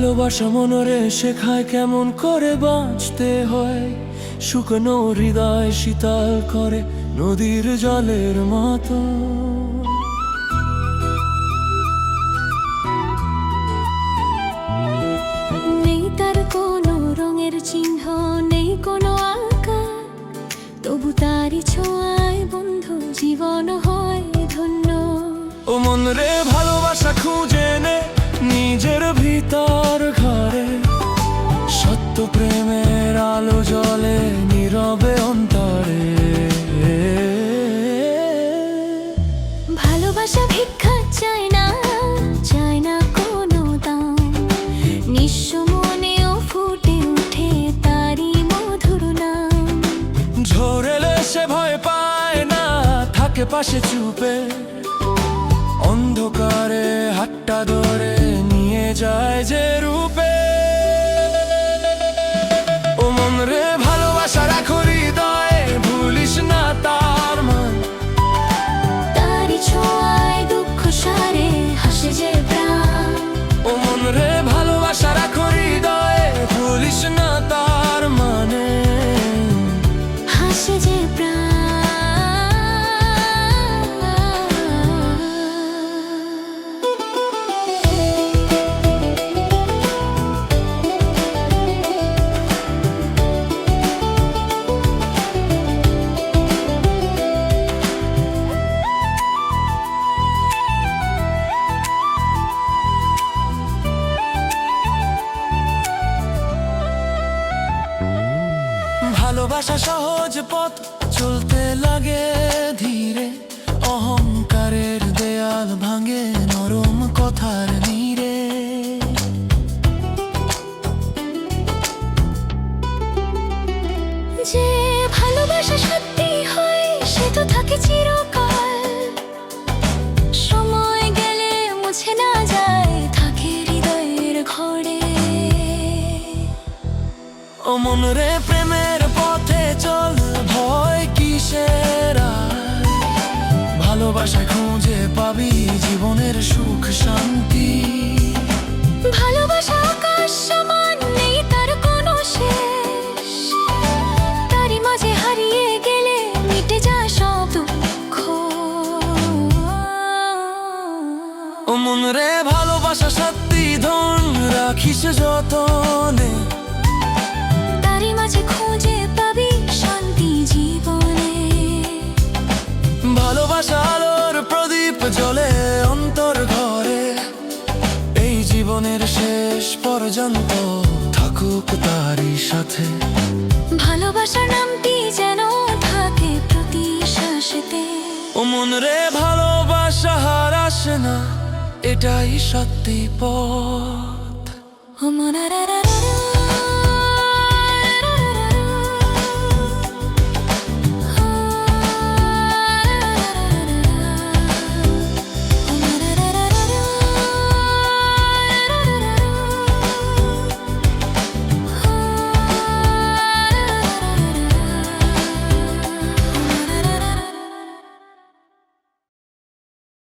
ভালোবাসা মনরে শেখায় কেমন করে বাঁচতে হয়। শুকনো হৃদয় শীতল করে নদীর জলের মতো। নেই তার কোনো রঙের চিহ্ন, নেই কোনো আকার, তবু তারই ছোঁয়ায় বন্ধু জীবন হয় ধন্য। ও মন রে ভালোবাসা খুঁজে নে নিজের ভিতর ঘরে, সত্য প্রেমের আলো জ্বলে নীরবে অন্তরে। ভালোবাসা ভিক্ষা চায় না, চায় না কোনো দাম, নিঃস্ব মনেও ফুটে ওঠে তারই মধুর নাম। ঝড় এলে সে ভয় পায় না, থাকে পাশে চুপে, অন্ধকারে হাতটা ধরে নিয়ে যায় যে রূপে। ও মন রে ভালোবাসা রাখো হৃদয়ে, ভুলিস না তার মান। তারই ছোঁয়ায় দুঃখ সারে হাসে যে প্রাণ। ও মন রে ভালোবাসা রাখো হৃদয়ে, ভুলিস না তার মানে, হাসে যে প্রাণ। ভালোবাসা সহজ পথ চলতে লাগে ধীরে, অহংকারের দেয়াল ভাঙে নরম কথার নীরে। যে ভালোবাসা সত্যি হয় সে তো থাকে চিরকাল, সময় গেলে মুছে না যায়, থাকে হৃদয়ের ঘরে। ও মন রে প্রেমের পথে চল, ভয় কিসের আর? ভালোবাসায় খুঁজে পাবি জীবনের সুখ শান্তি। ভালোবাসা আকাশ সমান, নেই তার কোনো শেষ, তারই মাঝে হারিয়ে গেলে মিটে যায় সব দুঃখ। ও মন রে ভালোবাসা সত্যি ধন রাখিস যতনে, তারই মাঝে খুঁজে পাবি শান্তি জীবনে। ভালোবাসা আলোর প্রদীপ জ্বলে অন্তর ঘরে, এই জীবনের শেষ পর্যন্ত থাকুক তারই সাথে। ভালোবাসার নামটি যেন থাকে প্রতি শ্বাসেতে। ও মন রে ভালোবাসা হারাস না, এটাই সত্যি পথ। ও মনারা